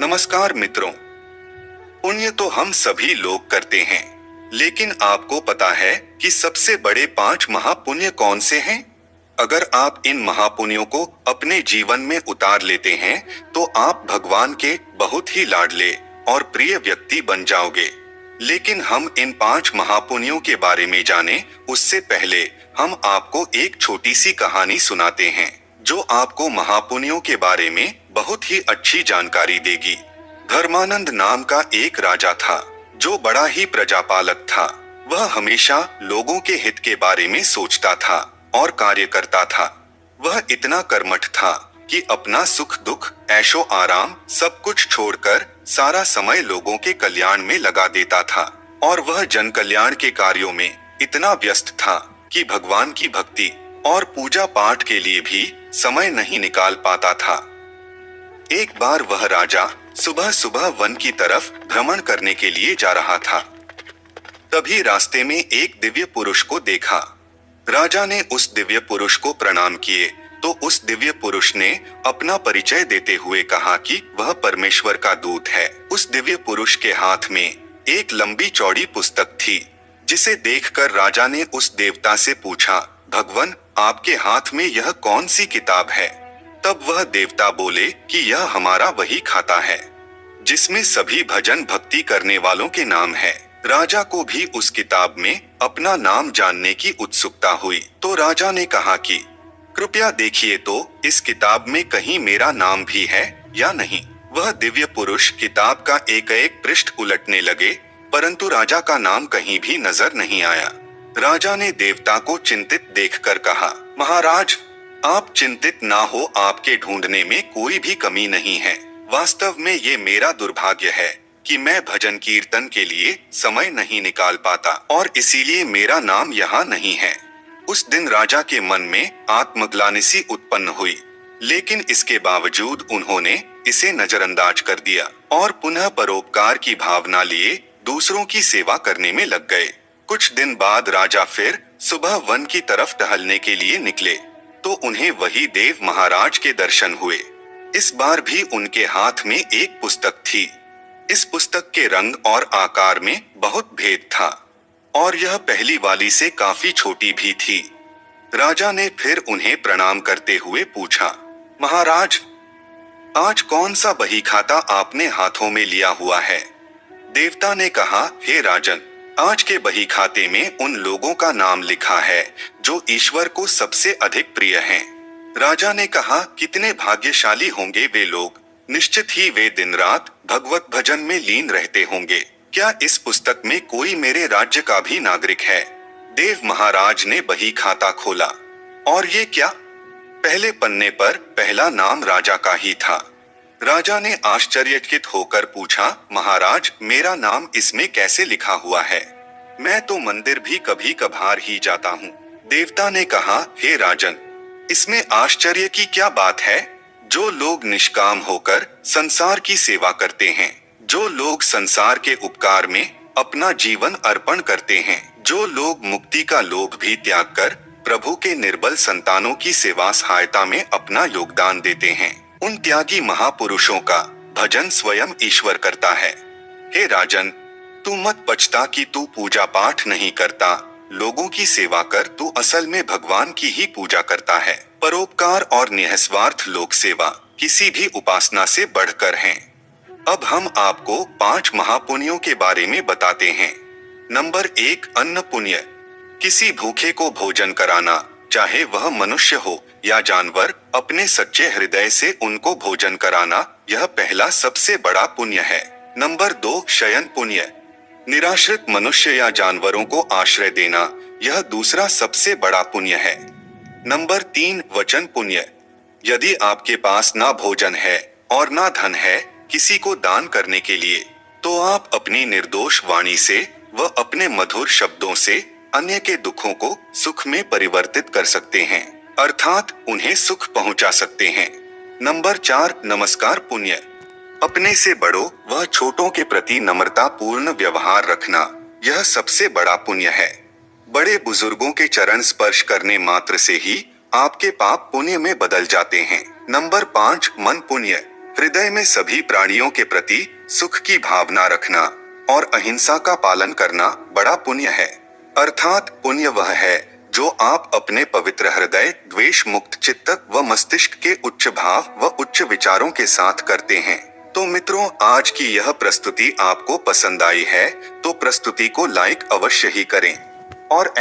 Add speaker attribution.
Speaker 1: नमस्कार मित्रों। पुण्य तो हम सभी लोग करते हैं, लेकिन आपको पता है कि सबसे बड़े 5 महापुण्य कौन से हैं? अगर आप इन महापुण्यों को अपने जीवन में उतार लेते हैं, तो आप भगवान के बहुत ही लाडले और प्रिय व्यक्ति बन जाओगे। लेकिन हम इन 5 महापुण्यों के बारे में जाने उससे पहले हम आपको एक छोटी सी कहानी सुनाते हैं, जो आपको महापुण्यों के बारे में बहुत ही अच्छी जानकारी देगी। धर्मानंद नाम का एक राजा था, जो बड़ा ही प्रजापालक था। वह हमेशा लोगों के हित के बारे में सोचता था और कार्य करता था। वह इतना कर्मठ था कि अपना सुख दुख, ऐशो आराम सब कुछ छोड़कर सारा समय लोगों के कल्याण में लगा देता था। और वह जन कल्याण के कार्यों में इतना व्यस्त था कि भगवान की भक्ति और पूजा पाठ के लिए भी समय नहीं निकाल पाता था। एक बार वह राजा सुबह सुबह वन की तरफ भ्रमण करने के लिए जा रहा था। तभी रास्ते में एक दिव्य पुरुष को देखा। राजा ने उस दिव्य पुरुष को प्रणाम किए तो उस दिव्य पुरुष ने अपना परिचय देते हुए कहा कि वह परमेश्वर का दूत है। उस दिव्य पुरुष के हाथ में एक लंबी चौड़ी पुस्तक थी, जिसे देखकर राजा ने उस देवता से पूछा, भगवन, आपके हाथ में यह कौन सी किताब है? तब वह देवता बोले कि यह हमारा वही खाता है, जिसमें सभी भजन भक्ति करने वालों के नाम है। राजा को भी उस किताब में अपना नाम जानने की उत्सुकता हुई, तो राजा ने कहा कि कृपया देखिए तो इस किताब में कहीं मेरा नाम भी है या नहीं। वह दिव्य पुरुष किताब का एक एक पृष्ठ उलटने लगे, परंतु राजा का नाम कहीं भी नजर नहीं आया। राजा ने देवता को चिंतित देखकर कहा, महाराज, आप चिंतित ना हो, आपके ढूंढने में कोई भी कमी नहीं है। वास्तव में ये मेरा दुर्भाग्य है कि मैं भजन कीर्तन के लिए समय नहीं निकाल पाता, और इसीलिए मेरा नाम यहाँ नहीं है। उस दिन राजा के मन में आत्मग्लानि सी उत्पन्न हुई, लेकिन इसके बावजूद उन्होंने इसे नजरअंदाज कर दिया और पुनः परोपकार की भावना लिए दूसरों की सेवा करने में लग गए। कुछ दिन बाद राजा फिर सुबह वन की तरफ टहलने के लिए निकले, तो उन्हें वही देव महाराज के दर्शन हुए। इस बार भी उनके हाथ में एक पुस्तक थी। इस पुस्तक के रंग और आकार में बहुत भेद था, और यह पहली वाली से काफी छोटी भी थी। राजा ने फिर उन्हें प्रणाम करते हुए पूछा, महाराज, आज कौन सा बही खाता आपने हाथों में लिया हुआ है? देवता ने कहा, हे राजन, आज के बही खाते में उन लोगों का नाम लिखा है जो ईश्वर को सबसे अधिक प्रिय हैं। राजा ने कहा, कितने भाग्यशाली होंगे वे लोग, निश्चित ही वे दिन रात भगवत भजन में लीन रहते होंगे। क्या इस पुस्तक में कोई मेरे राज्य का भी नागरिक है? देव महाराज ने बही खाता खोला, और ये क्या? पहले पन्ने पर पहला नाम राजा का ही था। राजा ने आश्चर्यचकित होकर पूछा, महाराज, मेरा नाम इसमें कैसे लिखा हुआ है? मैं तो मंदिर भी कभी कभार ही जाता हूँ। देवता ने कहा, हे राजन, इसमें आश्चर्य की क्या बात है? जो लोग निष्काम होकर संसार की सेवा करते हैं, जो लोग संसार के उपकार में अपना जीवन अर्पण करते हैं, जो लोग मुक्ति का लोभ भी त्याग कर प्रभु के निर्बल संतानों की सेवा सहायता में अपना योगदान देते हैं, उन त्यागी महापुरुषों का भजन स्वयं ईश्वर करता है। हे राजन, तू मत पछता कि तू पूजा पाठ नहीं करता, लोगों की सेवा कर, तू असल में भगवान की ही पूजा करता है। परोपकार और निःस्वार्थ लोक सेवा किसी भी उपासना से बढ़कर हैं। अब हम आपको 5 महापुण्यों के बारे में बताते हैं। नंबर 1, अन्न पुण्य। किसी भूखे को भोजन कराना, चाहे वह मनुष्य हो या जानवर, अपने सच्चे हृदय से उनको भोजन कराना, यह पहला सबसे बड़ा पुण्य है। नंबर 2, शयन पुण्य। निराश्रित मनुष्य या जानवरों को आश्रय देना, यह दूसरा सबसे बड़ा पुण्य है। नंबर 3, वचन पुण्य। यदि आपके पास ना भोजन है और ना धन है किसी को दान करने के लिए, तो आप अपनी निर्दोष वाणी से व अपने मधुर शब्दों से अन्य के दुखों को सुख में परिवर्तित कर सकते हैं, अर्थात उन्हें सुख पहुंचा सकते हैं। नंबर 4, नमस्कार पुण्य। अपने से बड़ों व छोटों के प्रति नम्रता पूर्ण व्यवहार रखना, यह सबसे बड़ा पुण्य है। बड़े बुजुर्गों के चरण स्पर्श करने मात्र से ही आपके पाप पुण्य में बदल जाते हैं। नंबर 5, मन पुण्य। हृदय में सभी प्राणियों के प्रति सुख की भावना रखना और अहिंसा का पालन करना बड़ा पुण्य है। अर्थात पुण्य वह है जो आप अपने पवित्र हृदय, द्वेष मुक्त चित्त व मस्तिष्क के उच्च भाव व उच्च विचारों के साथ करते हैं। तो मित्रों, आज की यह प्रस्तुति आपको पसंद आई है तो प्रस्तुति को लाइक अवश्य ही करें और